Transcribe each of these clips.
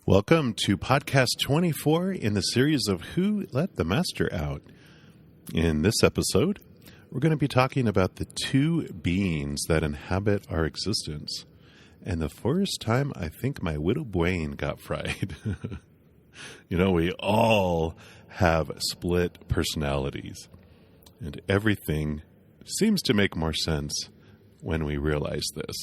Welcome to podcast 24 in the series of Who Let the Master Out. In this episode, we're going to be talking about the two beings that inhabit our existence. And the first time I think my widdle brain got fried. We all have split personalities. And everything seems to make more sense when we realize this.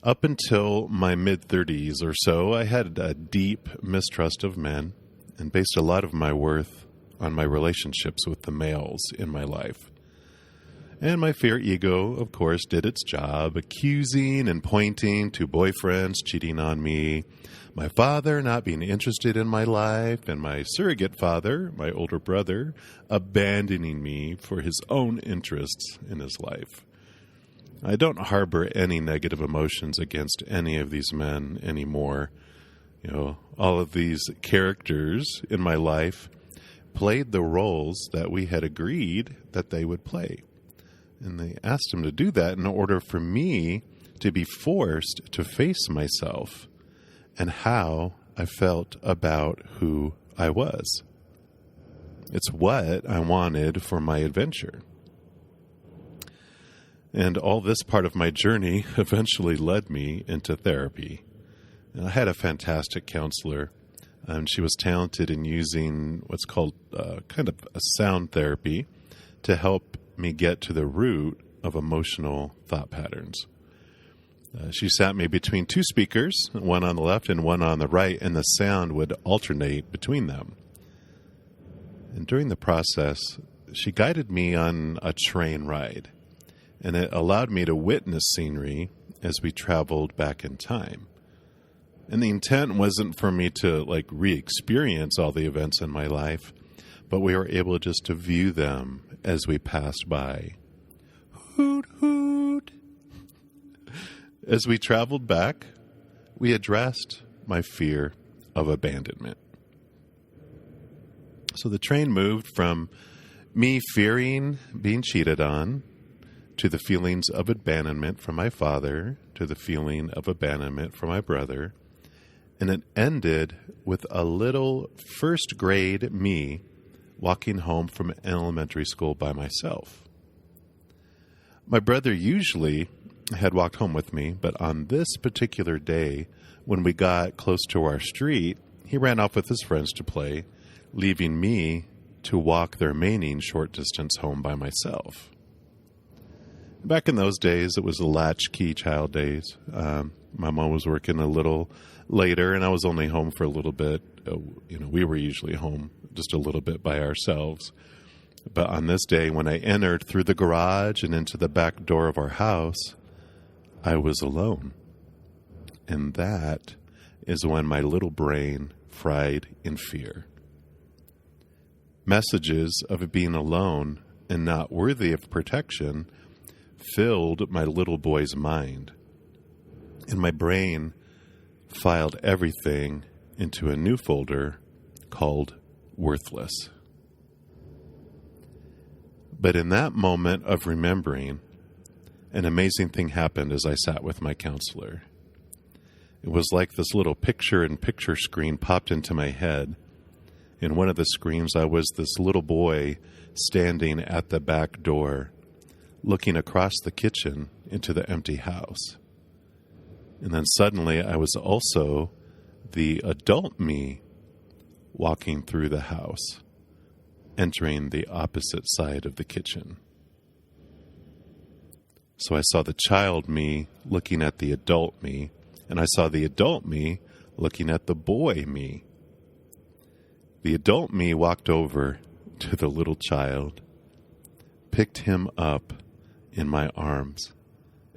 Up until my mid-30s or so, I had a deep mistrust of men and based a lot of my worth on my relationships with the males in my life. And my fear ego, of course, did its job, accusing and pointing to boyfriends cheating on me, my father not being interested in my life, and my surrogate father, my older brother, abandoning me for his own interests in his life. I don't harbor any negative emotions against any of these men anymore. All of these characters in my life played the roles that we had agreed that they would play. And they asked him to do that in order for me to be forced to face myself and how I felt about who I was. It's what I wanted for my adventure. And all this part of my journey eventually led me into therapy. And I had a fantastic counselor. She was talented in using what's called kind of a sound therapy to help me get to the root of emotional thought patterns. She sat me between two speakers, one on the left and one on the right, and the sound would alternate between them. And during the process, she guided me on a train ride. And it allowed me to witness scenery as we traveled back in time. And the intent wasn't for me to re-experience all the events in my life, but we were able just to view them as we passed by. Hoot, hoot. As we traveled back, we addressed my fear of abandonment. So the train moved from me fearing being cheated on to the feelings of abandonment from my father, to the feeling of abandonment from my brother. And it ended with a little first grade me walking home from elementary school by myself. My brother usually had walked home with me, but on this particular day, when we got close to our street, he ran off with his friends to play, leaving me to walk the remaining short distance home by myself. Back in those days, it was the latchkey child days. My mom was working a little later, and I was only home for a little bit. We were usually home just a little bit by ourselves. But on this day, when I entered through the garage and into the back door of our house, I was alone. And that is when my little brain fried in fear. Messages of being alone and not worthy of protection filled my little boy's mind, and my brain filed everything into a new folder called worthless. But in that moment of remembering, an amazing thing happened as I sat with my counselor. It was like this little picture-in-picture screen popped into my head. In one of the screens, I was this little boy standing at the back door, looking across the kitchen into the empty house. And then suddenly I was also the adult me walking through the house, entering the opposite side of the kitchen. So I saw the child me looking at the adult me, and I saw the adult me looking at the boy me. The adult me walked over to the little child, picked him up in my arms,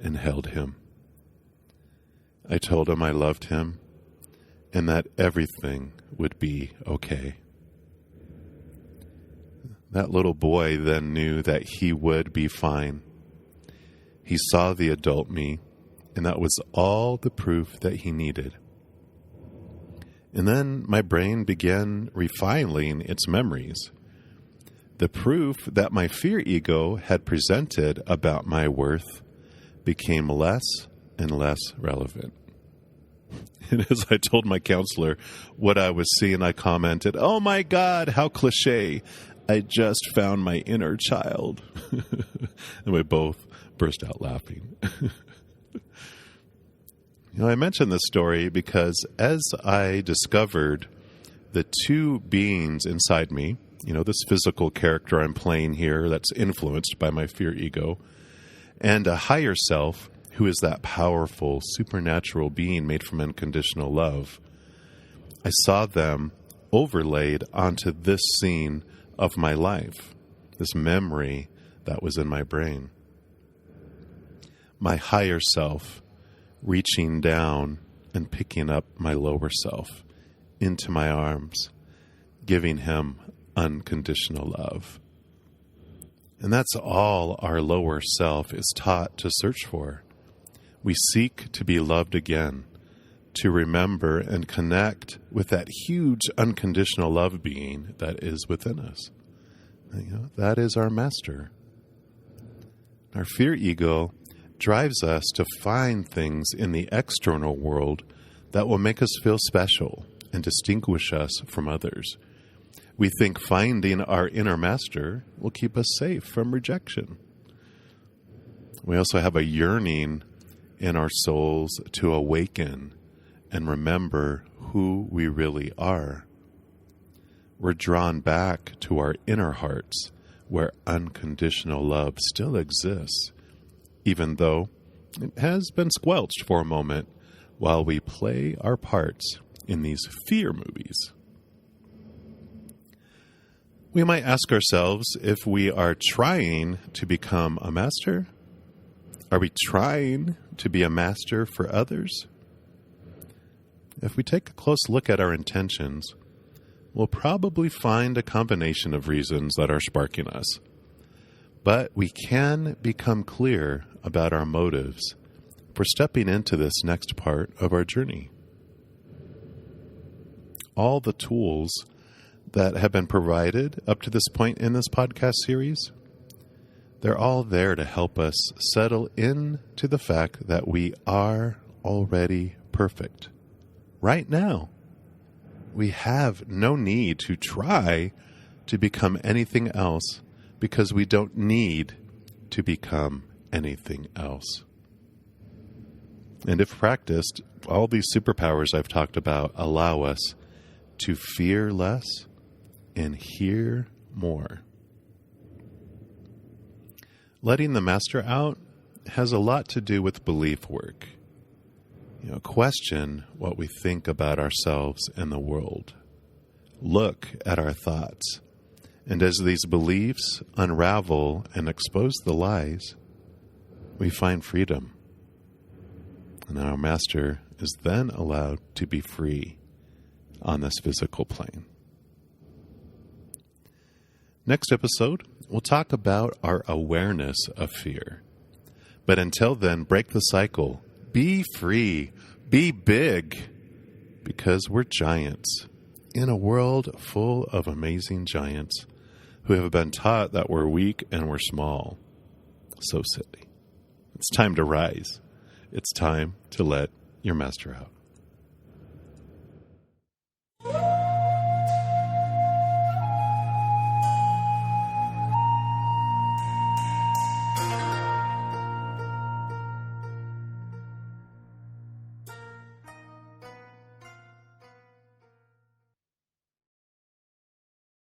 and held him. I told him I loved him and that everything would be okay. That little boy then knew that he would be fine. He saw the adult me, and that was all the proof that he needed. And then my brain began refiling its memories. The proof that my fear ego had presented about my worth became less and less relevant. And as I told my counselor what I was seeing, I commented, "Oh my God, how cliche. I just found my inner child." And we both burst out laughing. I mention this story because as I discovered the two beings inside me, this physical character I'm playing here that's influenced by my fear ego, and a higher self who is that powerful, supernatural being made from unconditional love, I saw them overlaid onto this scene of my life, this memory that was in my brain. My higher self reaching down and picking up my lower self into my arms, giving him unconditional love. And that's all our lower self is taught to search for. We seek to be loved again, to remember and connect with that huge unconditional love being that is within us. That is our master. Our fear ego drives us to find things in the external world that will make us feel special and distinguish us from others. We think finding our inner master will keep us safe from rejection. We also have a yearning in our souls to awaken and remember who we really are. We're drawn back to our inner hearts where unconditional love still exists, even though it has been squelched for a moment while we play our parts in these fear movies. We might ask ourselves if we are trying to become a master. Are we trying to be a master for others? If we take a close look at our intentions, we'll probably find a combination of reasons that are sparking us. But we can become clear about our motives for stepping into this next part of our journey. All the tools that have been provided up to this point in this podcast series, they're all there to help us settle into the fact that we are already perfect. Right now, we have no need to try to become anything else because we don't need to become anything else. And if practiced, all these superpowers I've talked about allow us to fear less and hear more. Letting the master out has a lot to do with belief work. Question what we think about ourselves and the world. Look at our thoughts. And as these beliefs unravel and expose the lies, we find freedom. And our master is then allowed to be free on this physical plane. Next episode, we'll talk about our awareness of fear. But until then, break the cycle. Be free. Be big. Because we're giants in a world full of amazing giants who have been taught that we're weak and we're small. So silly. It's time to rise. It's time to let your master out.